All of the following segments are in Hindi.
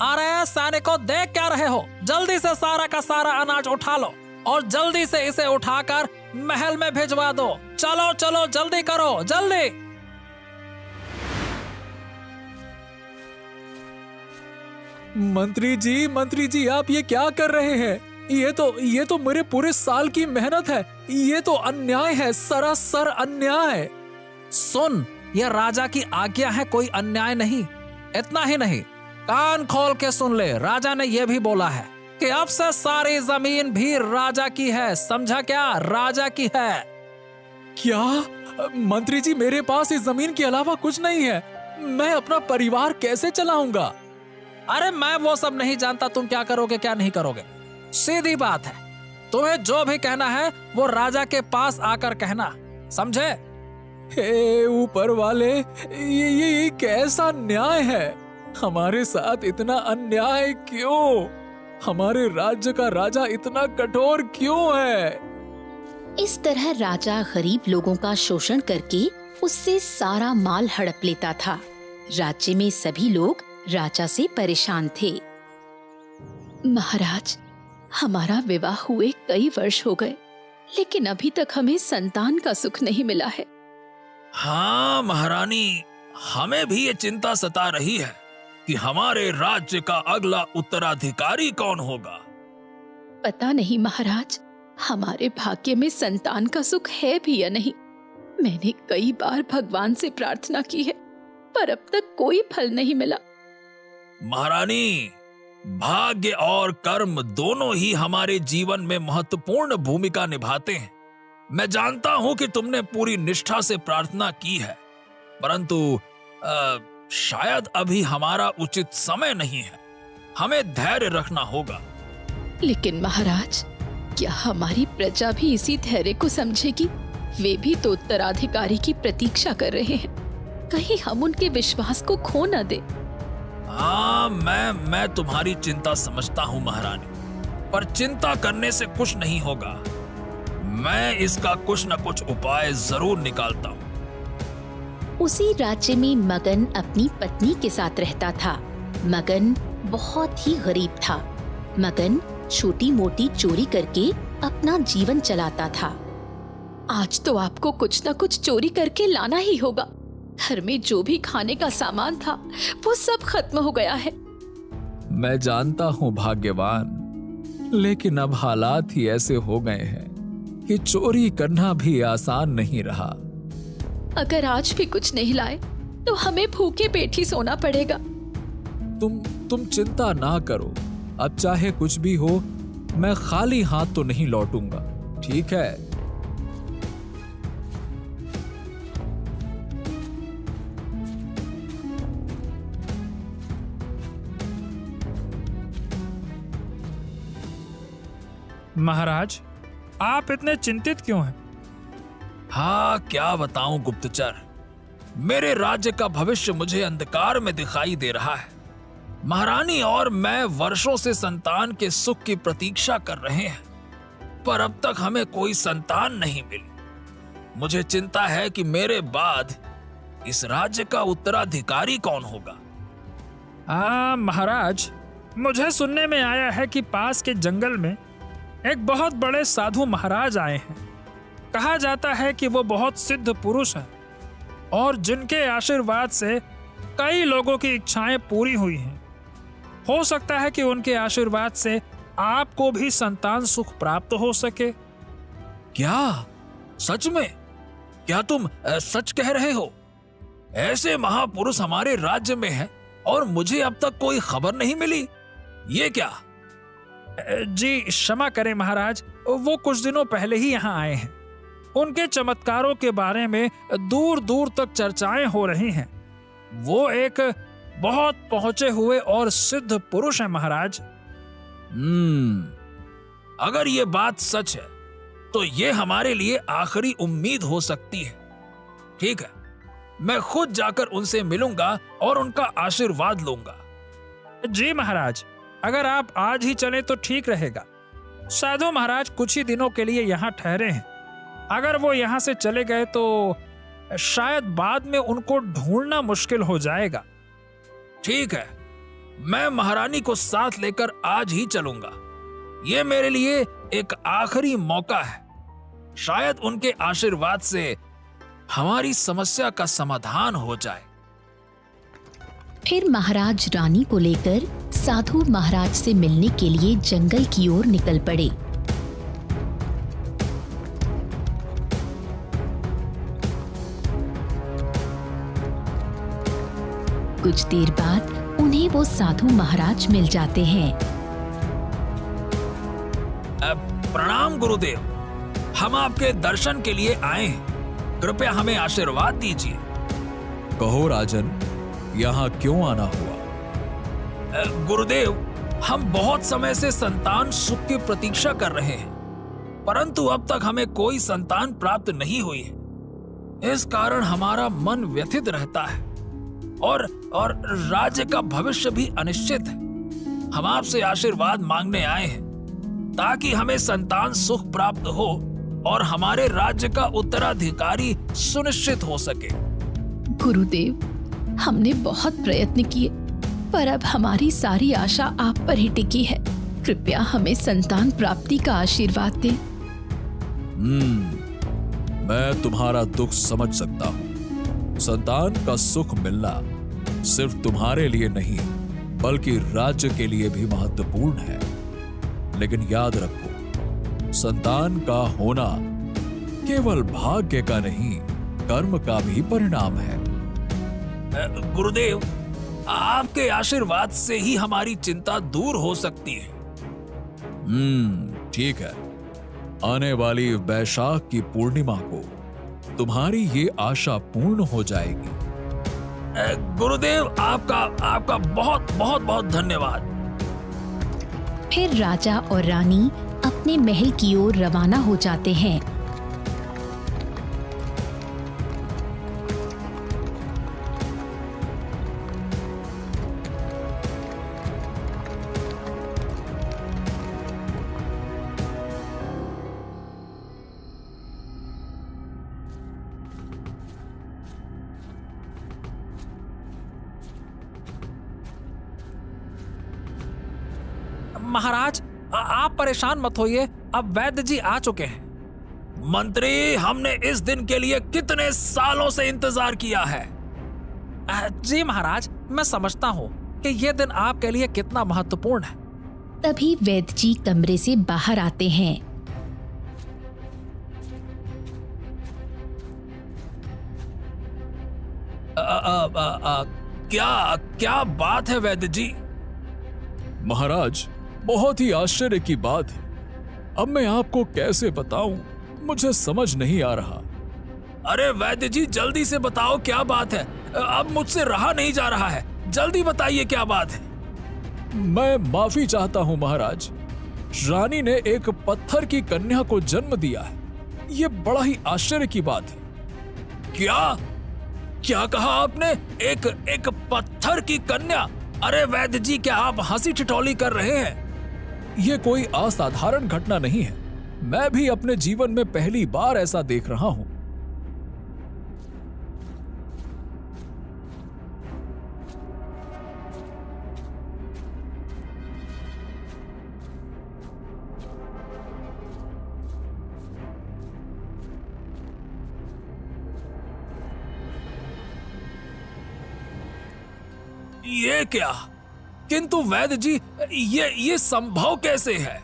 अरे सैनिकों, देख क्या रहे हो? जल्दी से सारा का सारा अनाज उठा लो और जल्दी से इसे उठाकर महल में भिजवा दो। चलो चलो, जल्दी करो, जल्दी। मंत्री जी, आप ये क्या कर रहे हैं? ये तो मेरे पूरे साल की मेहनत है। ये तो अन्याय है, सरासर अन्याय। सुन, यह राजा की आज्ञा है, कोई अन्याय नहीं। इतना ही नहीं, कान खोल के सुन ले, राजा ने यह भी बोला है कि अब से सारी जमीन भी राजा की है। समझा क्या? राजा की है। क्या? मंत्री जी, मेरे पास इस जमीन के अलावा कुछ नहीं है। मैं अपना परिवार कैसे चलाऊंगा? अरे मैं वो सब नहीं जानता, तुम क्या करोगे क्या नहीं करोगे। सीधी बात है, तुम्हें जो भी कहना है वो राजा के पास आकर कहना, समझे? हे ऊपर वाले, ये कैसा न्याय है? हमारे साथ इतना अन्याय क्यों? हमारे राज्य का राजा इतना कठोर क्यों है? इस तरह राजा गरीब लोगों का शोषण करके उससे सारा माल हड़प लेता था। राज्य में सभी लोग राजा से परेशान थे। महाराज, हमारा विवाह हुए कई वर्ष हो गए, लेकिन अभी तक हमें संतान का सुख नहीं मिला है। हाँ महारानी, हमें भी ये चिंता सता रही है कि हमारे राज्य का अगला उत्तराधिकारी कौन होगा। पता नहीं महाराज, हमारे भाग्य में संतान का सुख है भी या नहीं। मैंने कई बार भगवान से प्रार्थना की है, पर अब तक कोई फल नहीं मिला। महारानी, भाग्य और कर्म दोनों ही हमारे जीवन में महत्वपूर्ण भूमिका निभाते हैं। मैं जानता हूं कि तुमने पूरी निष्ठा से प्रार्थना की है, परंतु शायद अभी हमारा उचित समय नहीं है। हमें धैर्य रखना होगा। लेकिन महाराज, क्या हमारी प्रजा भी इसी धैर्य को समझेगी? वे भी तो उत्तराधिकारी की प्रतीक्षा कर रहे हैं। कहीं हम उनके विश्वास को खो न दे। हाँ, मैं तुम्हारी चिंता समझता हूँ महारानी, पर चिंता करने से कुछ नहीं होगा। मैं इसका कुछ न कुछ उपाय जरूर निकालता हूँ। उसी राज्य में मगन अपनी पत्नी के साथ रहता था। मगन बहुत ही गरीब था। मगन छोटी मोटी चोरी करके अपना जीवन चलाता था। आज तो आपको कुछ न कुछ चोरी करके लाना ही होगा। घर में जो भी खाने का सामान था वो सब खत्म हो गया है। मैं जानता हूँ भाग्यवान, लेकिन अब हालात ही ऐसे हो गए हैं कि चोरी करना भी आसान नहीं रहा। अगर आज भी कुछ नहीं लाए तो हमें भूखे पेट ही सोना पड़ेगा। तुम चिंता ना करो। अब चाहे कुछ भी हो, मैं खाली हाथ तो नहीं लौटूंगा, ठीक है? महाराज, आप इतने चिंतित क्यों हैं? हाँ, क्या बताऊं गुप्तचर, मेरे राज्य का भविष्य मुझे अंधकार में दिखाई दे रहा है। महारानी और मैं वर्षों से संतान के सुख की प्रतीक्षा कर रहे हैं, पर अब तक हमें कोई संतान नहीं मिली। मुझे चिंता है कि मेरे बाद इस राज्य का उत्तराधिकारी कौन होगा। महाराज, मुझे सुनने में आया है कि पास के जंगल में एक बहुत बड़े साधु महाराज आए हैं। कहा जाता है कि वो बहुत सिद्ध पुरुष हैं और जिनके आशीर्वाद से कई लोगों की इच्छाएं पूरी हुई हैं। हो सकता है कि उनके आशीर्वाद से आपको भी संतान सुख प्राप्त हो सके। क्या सच में? क्या तुम सच कह रहे हो? ऐसे महापुरुष हमारे राज्य में हैं और मुझे अब तक कोई खबर नहीं मिली। ये क्या? जी क्षमा करें महाराज, वो कुछ दिनों पहले ही यहाँ आए हैं। उनके चमत्कारों के बारे में दूर दूर तक चर्चाएं हो रही हैं। वो एक बहुत पहुंचे हुए और सिद्ध पुरुष हैं महाराज। अगर ये बात सच है तो ये हमारे लिए आखिरी उम्मीद हो सकती है। ठीक है, मैं खुद जाकर उनसे मिलूंगा और उनका आशीर्वाद लूंगा। जी महाराज, अगर आप आज ही चलें तो ठीक रहेगा। साधु महाराज कुछ ही दिनों के लिए यहाँ ठहरे हैं। अगर वो यहाँ से चले गए तो शायद बाद में उनको ढूंढना मुश्किल हो जाएगा। ठीक है, मैं महारानी को साथ लेकर आज ही चलूंगा। ये मेरे लिए एक आखिरी मौका है। शायद उनके आशीर्वाद से हमारी समस्या का समाधान हो जाए। फिर महाराज रानी को लेकर साधु महाराज से मिलने के लिए जंगल की ओर निकल पड़े। कुछ देर बाद उन्हें वो साधु महाराज मिल जाते हैं। प्रणाम गुरुदेव, हम आपके दर्शन के लिए आए हैं। कृपया हमें आशीर्वाद दीजिए। कहो राजन, यहाँ क्यों आना हुआ? गुरुदेव, हम बहुत समय से संतान सुख की प्रतीक्षा कर रहे हैं, परंतु अब तक हमें कोई संतान प्राप्त नहीं हुई है। इस कारण हमारा मन व्यथित रहता है और राज्य का भविष्य भी अनिश्चित है। हम आपसे आशीर्वाद मांगने आए हैं ताकि हमें संतान सुख प्राप्त हो और हमारे राज्य का उत्तराधिकारी सुनिश्चित हो सके। गुरुदेव, हमने बहुत प्रयत्न किए, पर अब हमारी सारी आशा आप पर ही टिकी है। कृपया हमें संतान प्राप्ति का आशीर्वाद दें। मैं तुम्हारा दुख समझ सकता हूँ। संतान का सुख मिलना सिर्फ तुम्हारे लिए नहीं, बल्कि राज्य के लिए भी महत्वपूर्ण है। लेकिन याद रखो, संतान का होना केवल भाग्य का नहीं, कर्म का भी परिणाम है। गुरुदेव, आपके आशीर्वाद से ही हमारी चिंता दूर हो सकती है। ठीक है। आने वाली वैशाख की पूर्णिमा को तुम्हारी ये आशा पूर्ण हो जाएगी। गुरुदेव, आपका बहुत बहुत बहुत धन्यवाद। फिर राजा और रानी अपने महल की ओर रवाना हो जाते हैं। महाराज, आप परेशान मत होइए, अब वैद्य जी आ चुके हैं। मंत्री, हमने इस दिन के लिए कितने सालों से इंतजार किया है। जी महाराज, मैं समझता हूँ कि ये दिन आपके लिए कितना महत्वपूर्ण है। तभी वैद्य जी कमरे से बाहर आते हैं। क्या बात है वैद्य जी? महाराज, बहुत ही आश्चर्य की बात है। अब मैं आपको कैसे बताऊं, मुझे समझ नहीं आ रहा। अरे वैद्य जी, जल्दी से बताओ क्या बात है। अब मुझसे रहा नहीं जा रहा है, जल्दी बताइए क्या बात है। मैं माफी चाहता हूं महाराज। रानी ने एक पत्थर की कन्या को जन्म दिया है। ये बड़ा ही आश्चर्य की बात है। क्या कहा आपने? एक पत्थर की कन्या? अरे वैद्य जी, क्या आप हंसी ठिठोली कर रहे हैं? ये कोई असाधारण घटना नहीं है। मैं भी अपने जीवन में पहली बार ऐसा देख रहा हूं। ये क्या? किंतु वैद्य जी, ये संभव कैसे है?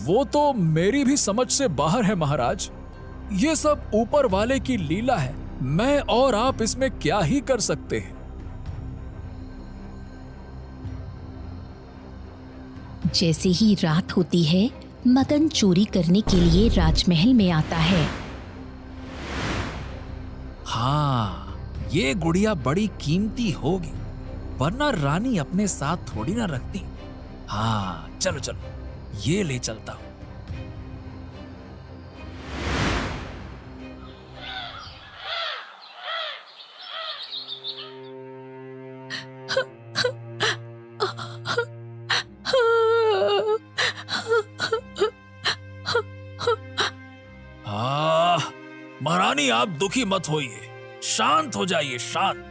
वो तो मेरी भी समझ से बाहर है महाराज। ये सब ऊपर वाले की लीला है। मैं और आप इसमें क्या ही कर सकते हैं। जैसे ही रात होती है, मगन चोरी करने के लिए राजमहल में आता है। हाँ, ये गुड़िया बड़ी कीमती होगी, वरना रानी अपने साथ थोड़ी ना रखती। हाँ, चलो चलो, ये ले चलता हूं। महारानी, आप दुखी मत होइए, शांत हो जाइए, शांत।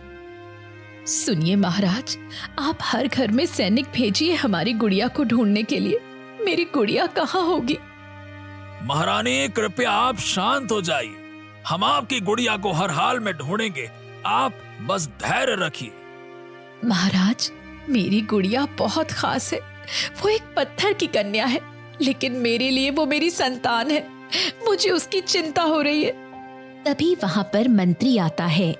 सुनिए महाराज, आप हर घर में सैनिक भेजिए हमारी गुड़िया को ढूंढने के लिए। मेरी गुड़िया कहाँ होगी? महारानी कृपया आप शांत हो जाइए, हम आपकी गुड़िया को हर हाल में ढूंढेंगे, आप बस धैर्य रखिए। महाराज, मेरी गुड़िया बहुत खास है। वो एक पत्थर की कन्या है, लेकिन मेरे लिए वो मेरी संतान है। मुझे उसकी चिंता हो रही है। तभी वहाँ पर मंत्री आता है।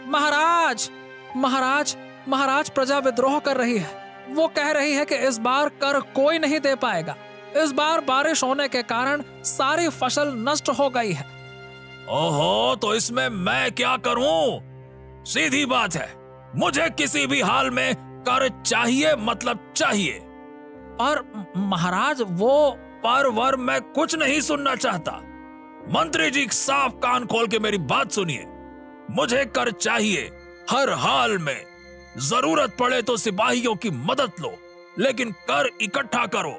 महाराज महाराज महाराज, प्रजा विद्रोह कर रही है। वो कह रही है कि इस बार कर कोई नहीं दे पाएगा। इस बार बारिश होने के कारण सारी फसल नष्ट हो गई है। ओहो, तो इसमें मैं क्या करूं? सीधी बात है, मुझे किसी भी हाल में कर चाहिए, मतलब चाहिए। और महाराज पर मैं कुछ नहीं सुनना चाहता। मंत्री जी, साफ कान खोल के मेरी बात सुनिए। मुझे कर चाहिए हर हाल में। जरूरत पड़े तो सिपाहियों की मदद लो, लेकिन कर इकट्ठा करो,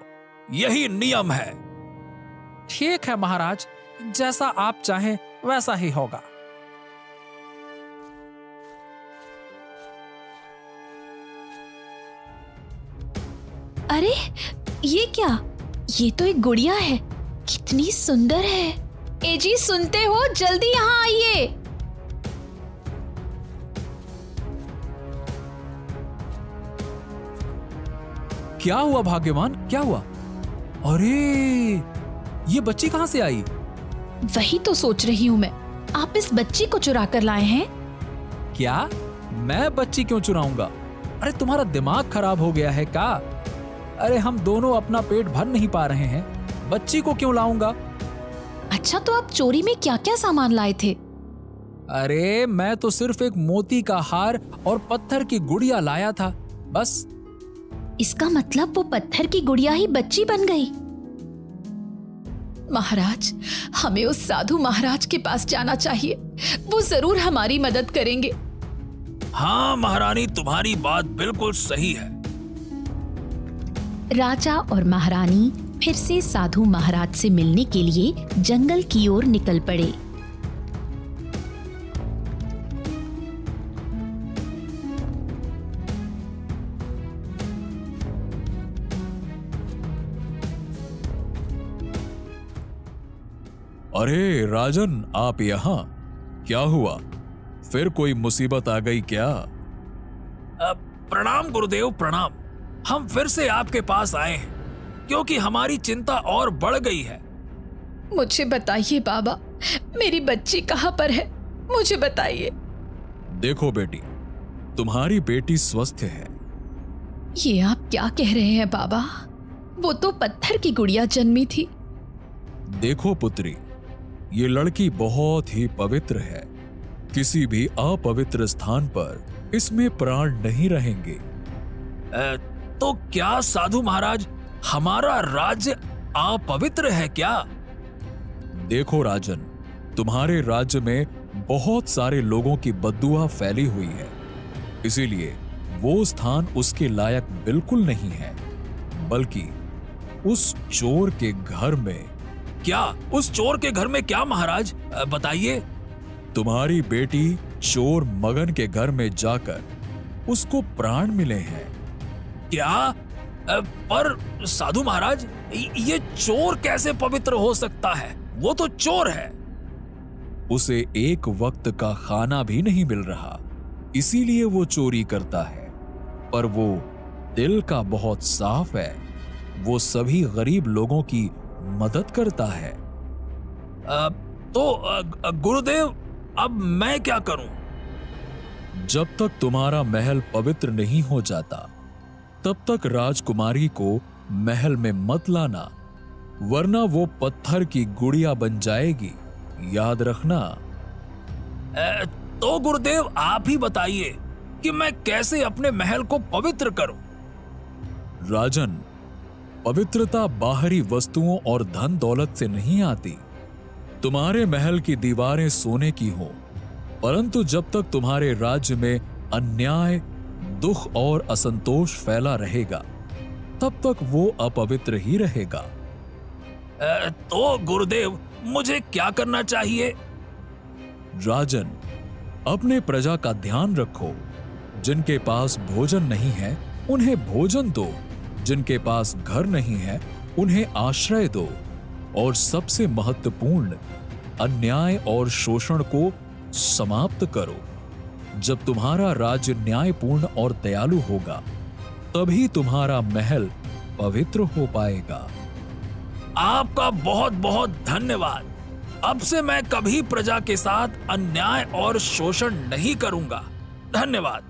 यही नियम है। ठीक है महाराज, जैसा आप चाहें वैसा ही होगा। अरे ये क्या? ये तो एक गुड़िया है। कितनी सुंदर है। ए जी, सुनते हो? जल्दी यहाँ आइए। क्या हुआ भाग्यवान, क्या हुआ? अरे ये बच्ची कहां से आई? वही तो सोच रही हूँ मैं। आप इस बच्ची को चुरा कर लाए हैं? क्या? मैं बच्ची क्यों चुराऊंगा? अरे तुम्हारा दिमाग खराब हो गया है क्या? अरे हम दोनों अपना पेट भर नहीं पा रहे हैं, बच्ची को क्यों लाऊंगा? अच्छा, तो आप चोरी में क्या क्या सामान लाए थे? अरे मैं तो सिर्फ एक मोती का हार और पत्थर की गुड़िया लाया था, बस। इसका मतलब वो पत्थर की गुड़िया ही बच्ची बन गई। महाराज, हमें उस साधु महाराज के पास जाना चाहिए। वो जरूर हमारी मदद करेंगे। हाँ महारानी, तुम्हारी बात बिल्कुल सही है। राजा और महारानी फिर से साधु महाराज से मिलने के लिए जंगल की ओर निकल पड़े। अरे राजन, आप यहाँ? क्या हुआ? फिर कोई मुसीबत आ गई क्या? प्रणाम गुरुदेव, प्रणाम। हम फिर से आपके पास आए हैं क्योंकि हमारी चिंता और बढ़ गई है। मुझे बताइए बाबा, मेरी बच्ची कहाँ पर है? मुझे बताइए। देखो बेटी, तुम्हारी बेटी स्वस्थ है। ये आप क्या कह रहे हैं बाबा? वो तो पत्थर की गुड़िया जन्मी थी। देखो पुत्री, ये लड़की बहुत ही पवित्र है। किसी भी अपवित्र स्थान पर इसमें प्राण नहीं रहेंगे। तो क्या साधु महाराज, हमारा राज्य अपवित्र है क्या? देखो राजन, तुम्हारे राज्य में बहुत सारे लोगों की बद्दुआ फैली हुई है, इसीलिए वो स्थान उसके लायक बिल्कुल नहीं है। बल्कि उस चोर के घर में। क्या? उस चोर के घर में क्या महाराज? बताइए। तुम्हारी बेटी चोर मगन के घर में जाकर उसको प्राण मिले हैं। क्या? पर साधु महाराज, ये चोर कैसे पवित्र हो सकता है? वो तो चोर है। उसे एक वक्त का खाना भी नहीं मिल रहा, इसीलिए वो चोरी करता है। पर वो दिल का बहुत साफ है। वो सभी गरीब लोगों की मदद करता है। तो गुरुदेव, अब मैं क्या करूं? जब तक तुम्हारा महल पवित्र नहीं हो जाता, तब तक राजकुमारी को महल में मत लाना, वरना वो पत्थर की गुड़िया बन जाएगी, याद रखना। तो गुरुदेव, आप ही बताइए कि मैं कैसे अपने महल को पवित्र करूं? राजन, पवित्रता बाहरी वस्तुओं और धन दौलत से नहीं आती। तुम्हारे महल की दीवारें सोने की हो, परंतु जब तक तुम्हारे राज्य में अन्याय, दुख और असंतोष फैला रहेगा, तब तक वो अपवित्र ही रहेगा। तो गुरुदेव, मुझे क्या करना चाहिए? राजन, अपने प्रजा का ध्यान रखो। जिनके पास भोजन नहीं है उन्हें भोजन दो, जिनके पास घर नहीं है उन्हें आश्रय दो, और सबसे महत्वपूर्ण, अन्याय और शोषण को समाप्त करो। जब तुम्हारा राज्य न्यायपूर्ण और दयालु होगा तभी तुम्हारा महल पवित्र हो पाएगा। आपका बहुत बहुत धन्यवाद। अब से मैं कभी प्रजा के साथ अन्याय और शोषण नहीं करूंगा। धन्यवाद।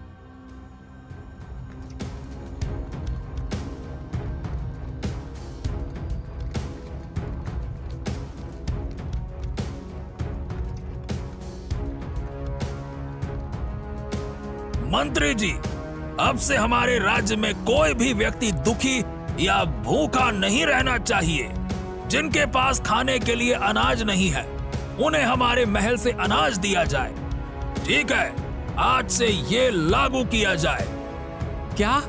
मंत्री जी, अब से हमारे राज्य में कोई भी व्यक्ति दुखी या भूखा नहीं रहना चाहिए। जिनके पास खाने के लिए अनाज नहीं है उन्हें हमारे महल से अनाज दिया जाए। ठीक है, आज से ये लागू किया जाए। क्या?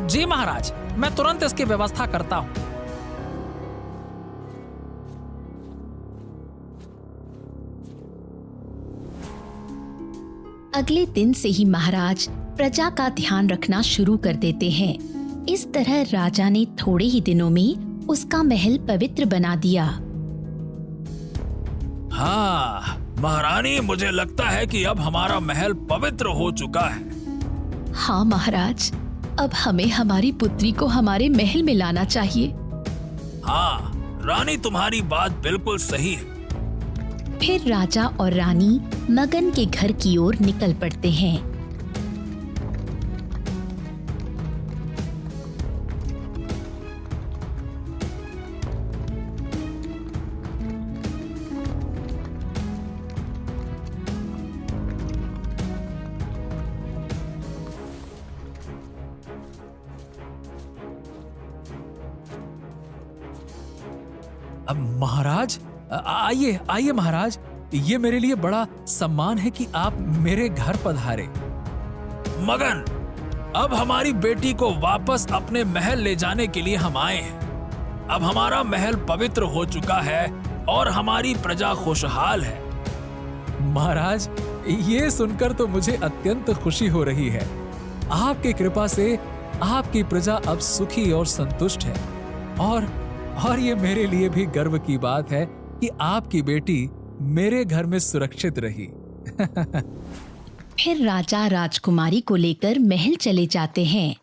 जी महाराज, मैं तुरंत इसकी व्यवस्था करता हूं। अगले दिन से ही महाराज प्रजा का ध्यान रखना शुरू कर देते हैं। इस तरह राजा ने थोड़े ही दिनों में उसका महल पवित्र बना दिया। हाँ महारानी, मुझे लगता है कि अब हमारा महल पवित्र हो चुका है। हाँ महाराज, अब हमें हमारी पुत्री को हमारे महल में लाना चाहिए। हाँ रानी, तुम्हारी बात बिल्कुल सही है। फिर राजा और रानी मगन के घर की ओर निकल पड़ते हैं। अब महाराज, आइए आइए महाराज, ये मेरे लिए बड़ा सम्मान है कि आप मेरे घर पधारे। मगन, अब हमारी बेटी को वापस अपने महल ले जाने के लिए हम आए हैं। अब हमारा महल पवित्र हो चुका है और हमारी प्रजा खुशहाल है। महाराज, ये सुनकर तो मुझे अत्यंत खुशी हो रही है। आपकी कृपा से आपकी प्रजा अब सुखी और संतुष्ट है, और ये मेरे लिए भी गर्व की बात है कि आपकी बेटी मेरे घर में सुरक्षित रही। फिर राजा राजकुमारी को लेकर महल चले जाते हैं।